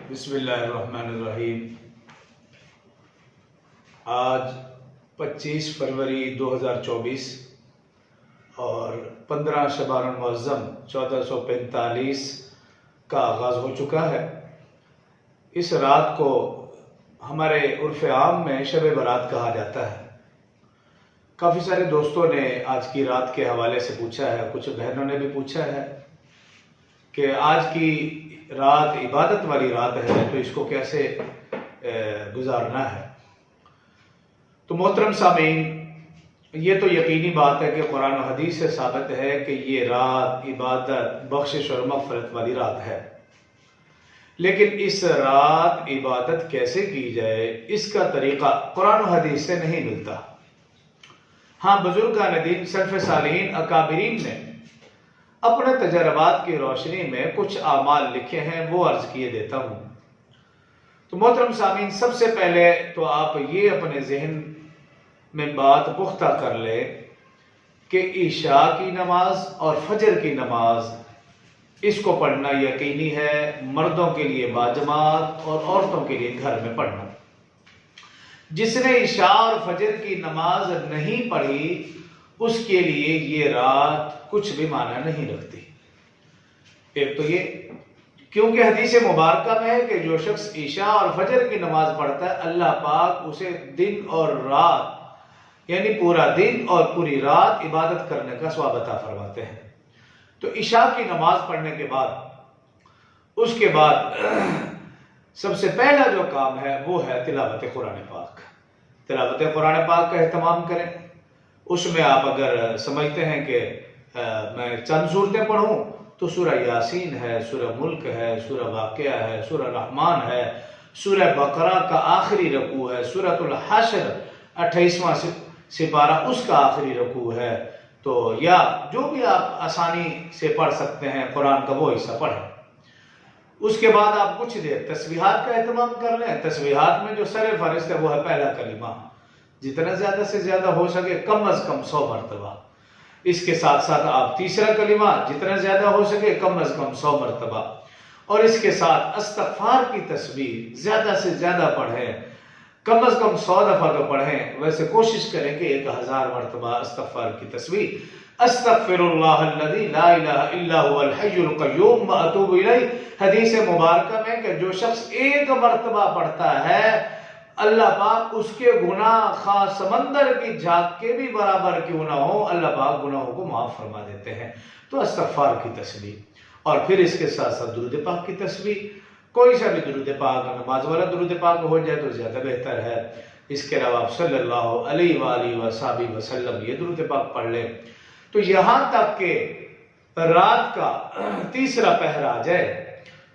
بسم اللہ الرحمن الرحیم۔ آج 25 فروری 2024 اور 15 شعبان المعظم 1445 کا آغاز ہو چکا ہے۔ اس رات کو ہمارے عرف عام میں شب برات کہا جاتا ہے۔ کافی سارے دوستوں نے آج کی رات کے حوالے سے پوچھا ہے، کچھ بہنوں نے بھی پوچھا ہے کہ آج کی رات عبادت والی رات ہے تو اس کو کیسے گزارنا ہے۔ تو محترم سامعین، یہ تو یقینی بات ہے کہ قرآن و حدیث سے ثابت ہے کہ یہ رات عبادت، بخشش اور مغفرت والی رات ہے، لیکن اس رات عبادت کیسے کی جائے اس کا طریقہ قرآن و حدیث سے نہیں ملتا۔ ہاں، بزرگان دین، سلف صالحین، اکابرین نے اپنے تجربات کی روشنی میں کچھ اعمال لکھے ہیں، وہ عرض کیے دیتا ہوں۔ تو محترم سامعین، سب سے پہلے تو آپ یہ اپنے ذہن میں بات پختہ کر لیں کہ عشاء کی نماز اور فجر کی نماز اس کو پڑھنا یقینی ہے، مردوں کے لیے باجماعت اور عورتوں کے لیے گھر میں پڑھنا۔ جس نے عشاء اور فجر کی نماز نہیں پڑھی اس کے لیے یہ رات کچھ بھی معنی نہیں رکھتی۔ ایک تو یہ کیونکہ حدیث مبارکہ میں ہے کہ جو شخص عشاء اور فجر کی نماز پڑھتا ہے اللہ پاک اسے دن اور رات، یعنی پورا دن اور پوری رات عبادت کرنے کا ثواب عطا فرماتے ہیں۔ تو عشاء کی نماز پڑھنے کے بعد اس کے بعد سب سے پہلا جو کام ہے وہ ہے تلاوت قرآن پاک۔ تلاوت قرآن پاک کا اہتمام کریں۔ اس میں آپ اگر سمجھتے ہیں کہ میں چند صورتیں پڑھوں تو سورہ یاسین ہے، سورہ ملک ہے، سورہ واقعہ ہے، سورہ رحمان ہے، سورہ بقرہ کا آخری رکوع ہے، سورۃ الحشر 28واں سپارہ اس کا آخری رکوع ہے، تو یا جو بھی آپ آسانی سے پڑھ سکتے ہیں قرآن کا وہ حصہ پڑھیں۔ اس کے بعد آپ کچھ دیر تسبیحات کا اہتمام کر لیں۔ تسبیحات میں جو سر فہرست ہے وہ ہے پہلا کلمہ، جتنا زیادہ سے زیادہ ہو سکے کم از کم 100 مرتبہ۔ اس کے ساتھ ساتھ آپ تیسرا کلمہ جتنا زیادہ ہو سکے کم از کم 100 مرتبہ، اور اس کے ساتھ استغفار کی تسبیح زیادہ سے زیادہ پڑھیں، کم از کم 100 دفعہ تو پڑھیں، ویسے کوشش کریں کہ 1000 مرتبہ استغفار کی تسبیح۔ استغفر اللہ الذی لا الہ الا هو الحی القیوم واتوب الیہ، حدیث مبارکہ میں کہ جو شخص ایک مرتبہ پڑھتا ہے اللہ پاک اس کے گناہ خواہ سمندر کی جھاگ کے بھی برابر کیوں نہ ہو، اللہ پاک گناہوں کو معاف فرما دیتے ہیں۔ تو استغفار کی تسبیح، اور پھر اس کے ساتھ ساتھ درود پاک کی تسبیح۔ کوئی سا بھی درود پاک، نماز والا درود پاک ہو جائے تو زیادہ بہتر ہے۔ اس کے علاوہ آپ صلی اللہ علیہ وآلہ وصحبہ وسلم یہ درود پاک پڑھ لیں۔ تو یہاں تک کہ رات کا تیسرا پہر آ جائے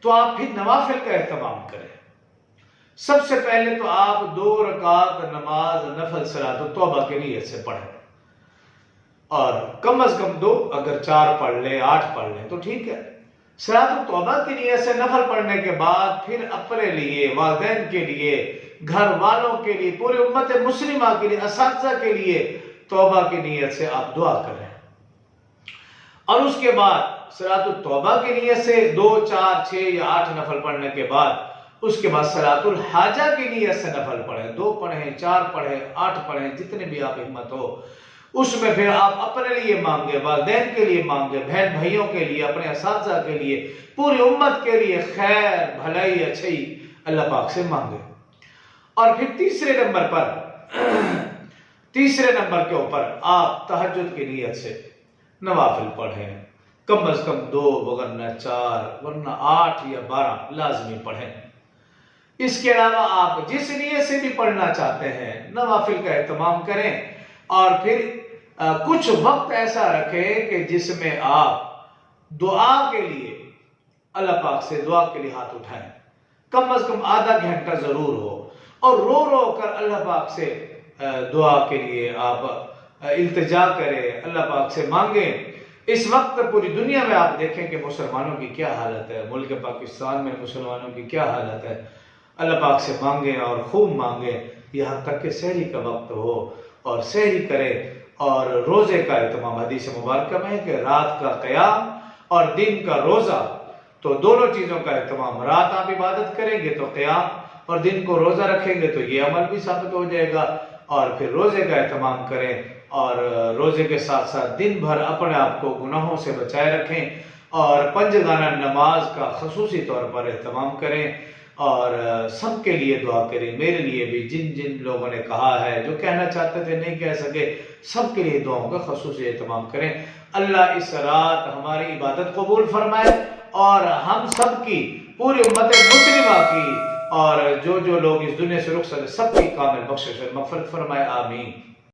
تو آپ پھر نوافل کا اہتمام کریں۔ سب سے پہلے تو آپ 2 رکعت نماز نفل صلاۃ التوبہ کی نیت سے پڑھیں، اور کم از کم 2، اگر 4 پڑھ لیں 8 پڑھ لیں تو ٹھیک ہے۔ صلاۃ التوبہ کی نیت سے نفل پڑھنے کے بعد پھر اپنے لیے، والدین کے لیے، گھر والوں کے لیے، پوری امت مسلمہ کے لیے، اساتذہ کے لیے توبہ کی نیت سے آپ دعا کریں، اور اس کے بعد صلاۃ التوبہ کی نیت سے 2، 4، 6 یا 8 نفل پڑھنے کے بعد اس کے بعد صلاۃ الحاجہ کی نیت سے نفل پڑھیں، 2 پڑھیں، 4 پڑھیں، 8 پڑھیں، جتنے بھی آپ ہمت ہو۔ اس میں پھر آپ اپنے لیے مانگے، والدین کے لیے مانگے، بہن بھائیوں کے لیے، اپنے اساتذہ کے لیے، پوری امت کے لیے خیر، بھلائی، اچھائی اللہ پاک سے مانگے۔ اور پھر تیسرے نمبر کے اوپر آپ تہجد کی نیت سے نوافل پڑھیں، کم از کم 2 ورنہ 4 ورنہ 8 یا 12 لازمی پڑھیں۔ اس کے علاوہ آپ جس نیت سے بھی پڑھنا چاہتے ہیں نوافل کا اہتمام کریں، اور پھر کچھ وقت ایسا رکھیں کہ جس میں آپ دعا کے لیے اللہ پاک سے دعا کے لیے ہاتھ اٹھائیں، کم از کم آدھا گھنٹہ ضرور ہو، اور رو رو کر اللہ پاک سے دعا کے لیے آپ التجا کریں، اللہ پاک سے مانگیں۔ اس وقت پوری دنیا میں آپ دیکھیں کہ مسلمانوں کی کیا حالت ہے، ملک پاکستان میں مسلمانوں کی کیا حالت ہے۔ اللہ پاک سے مانگیں اور خوب مانگیں، یہاں تک کہ سحری کا وقت ہو اور سحری کریں، اور روزے کا اہتمام حدیث مبارکہ میں ہے کہ رات کا قیام اور دن کا روزہ تو دونوں چیزوں کا اہتمام، رات آپ عبادت کریں گے تو قیام، اور دن کو روزہ رکھیں گے تو یہ عمل بھی ثابت ہو جائے گا، اور پھر روزے کا اہتمام کریں، اور روزے کے ساتھ ساتھ دن بھر اپنے آپ کو گناہوں سے بچائے رکھیں، اور پنجگانہ نماز کا خصوصی طور پر اہتمام کریں، اور سب کے لیے دعا کریں، میرے لیے بھی، جن جن لوگوں نے کہا ہے، جو کہنا چاہتے تھے نہیں کہہ سکے، سب کے لیے دعاؤں کا خصوصی اہتمام کریں۔ اللہ اس رات ہماری عبادت قبول فرمائے، اور ہم سب کی، پوری امت مسلمہ کی، اور جو جو لوگ اس دنیا سے رخصت ہیں، سب کی کامل بخشش اور مغفرت فرمائے، آمین۔